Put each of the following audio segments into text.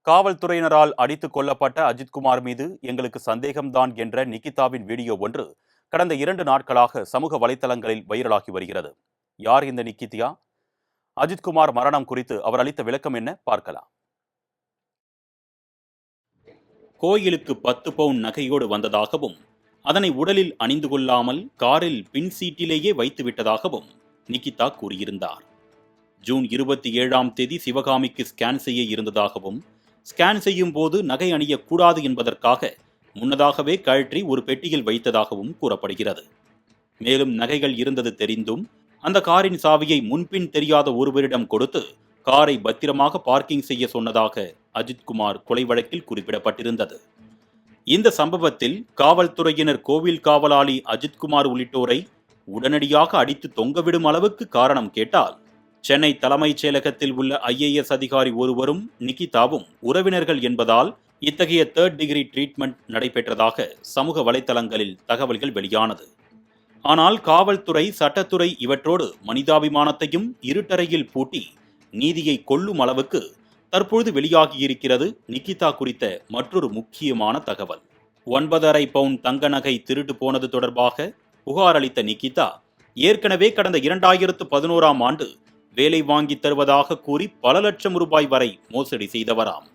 காவல்துறையினரால் அடித்துக் கொல்லப்பட்ட அஜித்குமார் மீது எங்களுக்கு சந்தேகம்தான் என்ற நிகிதாவின் வீடியோ ஒன்று கடந்த 2 நாட்களாக சமூக வலைதளங்களில் வைரலாகி வருகிறது. யார் இந்த நிகிதா? அஜித்குமார் மரணம் குறித்து அவர் அளித்த விளக்கம் என்ன பார்க்கலாம். கோயிலுக்கு 10 பவுன் நகையோடு வந்ததாகவும் அதனை உடலில் அணிந்து கொள்ளாமல் காரில் பின் சீட்டிலேயே வைத்து விட்டதாகவும் நிகிதா கூறியிருந்தார். ஜூன் 27ஆம் தேதி சிவகாமிக்கு ஸ்கேன் செய்ய இருந்ததாகவும் ஸ்கேன் செய்யும் போது நகை அணியக்கூடாது என்பதற்காக முன்னதாகவே கழற்றி ஒரு பெட்டியில் வைத்ததாகவும் கூறப்படுகிறது. மேலும் நகைகள் இருந்தது தெரிந்தும் அந்த காரின் சாவியை முன்பின் தெரியாத ஒருவரிடம் கொடுத்து காரை பத்திரமாக பார்க்கிங் செய்ய சொன்னதாக அஜித்குமார் கொலை வழக்கில் குறிப்பிடப்பட்டிருந்தது. இந்த சம்பவத்தில் காவல்துறையினர் கோவில் காவலாளி அஜித்குமார் உள்ளிட்டோரை உடனடியாக அடித்து தொங்கவிடும் அளவுக்கு காரணம் கேட்டால், சென்னை தலைமைச் செயலகத்தில் உள்ள IAS அதிகாரி ஒருவரும் நிகிதாவும் உறவினர்கள் என்பதால் இத்தகைய 3rd டிகிரி ட்ரீட்மெண்ட் நடைபெற்றதாக சமூக வலைதளங்களில் தகவல்கள் வெளியானது. ஆனால் காவல்துறை, சட்டத்துறை இவற்றோடு மனிதாபிமானத்தையும் இருட்டறையில் பூட்டி நீதியை கொல்லும் அளவுக்கு தற்பொழுது வெளியாகியிருக்கிறது நிகிதா குறித்த மற்றொரு முக்கியமான தகவல். 9.5 பவுன் தங்க நகை திருட்டு போனது தொடர்பாக புகார் அளித்த நிகிதா ஏற்கனவே கடந்த 2011ஆம் ஆண்டு வேலை வாங்கி தருவதாக கூறி பல லட்சம் ரூபாய் வரை மோசடி செய்தவராம்.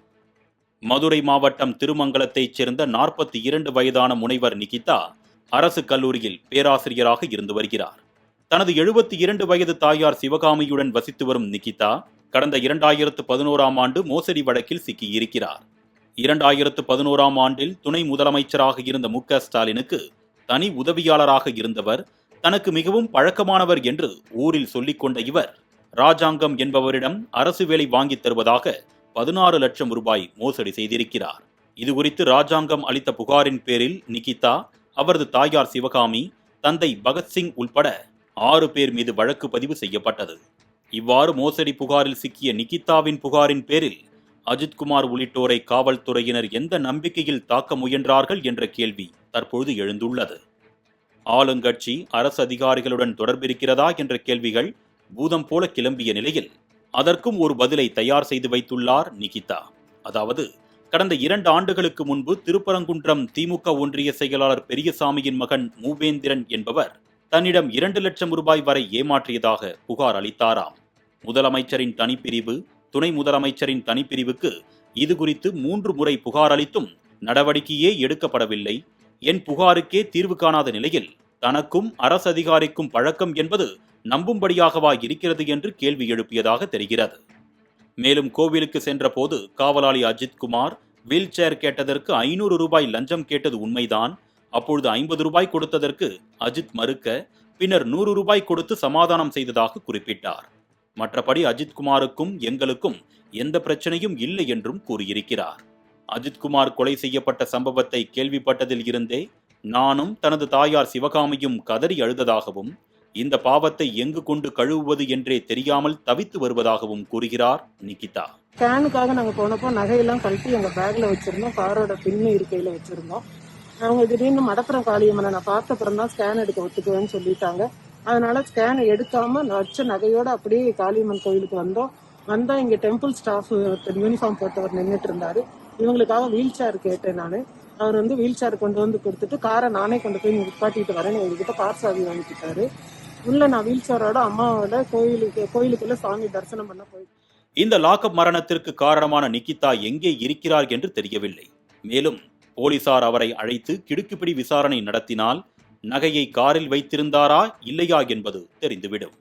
மதுரை மாவட்டம் திருமங்கலத்தைச் சேர்ந்த 42 வயதான முனைவர் நிகிதா அரசு கல்லூரியில் பேராசிரியராக இருந்து வருகிறார். தனது 72 வயது தாயார் சிவகாமியுடன் வசித்து வரும் நிகிதா கடந்த 2011ஆம் ஆண்டு மோசடி வழக்கில் சிக்கியிருக்கிறார். 2011ஆம் ஆண்டில் துணை முதலமைச்சராக இருந்த MK ஸ்டாலினுக்கு தனி உதவியாளராக இருந்தவர் தனக்கு மிகவும் பழக்கமானவர் என்று ஊரில் சொல்லிக் கொண்ட இவர் ராஜாங்கம் என்பவரிடம் அரசு வேலை வாங்கி தருவதாக 16 லட்சம் ரூபாய் மோசடி செய்திருக்கிறார். இதுகுறித்து ராஜாங்கம் அளித்த புகாரின் பேரில் நிகிதா, அவரது தாயார் சிவகாமி, தந்தை பகத்சிங் உள்பட 6 பேர் மீது வழக்கு பதிவு செய்யப்பட்டது. இவ்வாறு மோசடி புகாரில் சிக்கிய நிகிதாவின் புகாரின் பேரில் அஜித்குமார் உள்ளிட்டோரை காவல்துறையினர் எந்த நம்பிக்கையில் தாக்க முயன்றார்கள் என்ற கேள்வி தற்பொழுது எழுந்துள்ளது. ஆளுங்கட்சி, அரசு அதிகாரிகளுடன் தொடர்பிருக்கிறதா என்ற கேள்விகள் பூதம் போல கிளம்பிய நிலையில் அதற்கும் ஒரு பதிலை தயார் செய்து வைத்துள்ளார் நிகிதா. அதாவது, கடந்த 2 ஆண்டுகளுக்கு முன்பு திருப்பரங்குன்றம் திமுக ஒன்றிய செயலாளர் பெரியசாமியின் மகன் மூவேந்திரன் என்பவர் தன்னிடம் 2 லட்சம் ரூபாய் வரை ஏமாற்றியதாக புகார் அளித்தாராம். முதலமைச்சரின் தனிப்பிரிவு, துணை முதலமைச்சரின் தனிப்பிரிவுக்கு இது குறித்து 3 முறை புகார் அளித்தும் நடவடிக்கையே எடுக்கப்படவில்லை. என் புகாருக்கே தீர்வு காணாத நிலையில் தனக்கும் அரசு அதிகாரிக்கும் பழக்கம் என்பது நம்பும்படியாகவா இருக்கிறது என்று கேள்வி எழுப்பியதாக தெரிகிறது. மேலும் கோவிலுக்கு சென்ற போது காவலாளி அஜித்குமார் வீல் சேர் கேட்டதற்கு 500 ரூபாய் லஞ்சம் கேட்டது உண்மைதான். அப்பொழுது 50 ரூபாய் கொடுத்ததற்கு அஜித் மறுக்க, பின்னர் 100 ரூபாய் கொடுத்து சமாதானம் செய்ததாக குறிப்பிட்டார். மற்றபடி அஜித்குமாருக்கும் எங்களுக்கும் எந்த பிரச்சனையும் இல்லை என்றும் கூறியிருக்கிறார். அஜித்குமார் கொலை செய்யப்பட்ட சம்பவத்தை கேள்விப்பட்டதில் இருந்தே நானும் தனது தாயார் சிவகாமியும் கதறி அழுததாகவும், இந்த பாவத்தை எங்கு கொண்டு கழுவுவது என்றே தெரியாமல் தவித்து வருவதாகவும் கூறுகிறார் நிகிதா. ஸ்கேனுக்காக நாங்க போனப்போ நகையெல்லாம் கழட்டி எங்க பேக்ல வச்சிருந்தோம், காரோட பின்னு இருக்கையில வச்சிருந்தோம். அவங்க திடீர்னு மடப்புறம் காளியம்மனை நான் பார்த்த அப்புறம் தான் ஸ்கேன் எடுக்க ஒத்துக்குவேன்னு சொல்லிட்டாங்க. அதனால ஸ்கேனை எடுக்காம வச்ச நகையோட அப்படியே காளியம்மன் கோயிலுக்கு வந்தா இங்க டெம்பிள் ஸ்டாஃப் யூனிஃபார்ம் போட்டவர் நின்றுட்டு இருந்தாரு. இவங்களுக்காக வீல் சேர் கேட்டேன் நானு. அவர் வீல் சேர் கொண்டு வந்து கொடுத்துட்டு காரை நானே கொண்டு போய் நிப்பாட்டிட்டு வரேன்னு எங்ககிட்ட கார் சாவி வாங்கிக்கிட்டாரு. உள்ள நான் வீல் சேரோட அம்மாவோட கோயிலுக்குள்ள சாமி தரிசனம் பண்ண போய். இந்த லாக்அப் மரணத்திற்கு காரணமான நிகிதா எங்கே இருக்கிறார் என்று தெரியவில்லை. மேலும் போலீசார் அவரை அழைத்து கிடுக்குப்பிடி விசாரணை நடத்தினால் நகையை காரில் வைத்திருந்தாரா இல்லையா என்பது தெரிந்துவிடும்.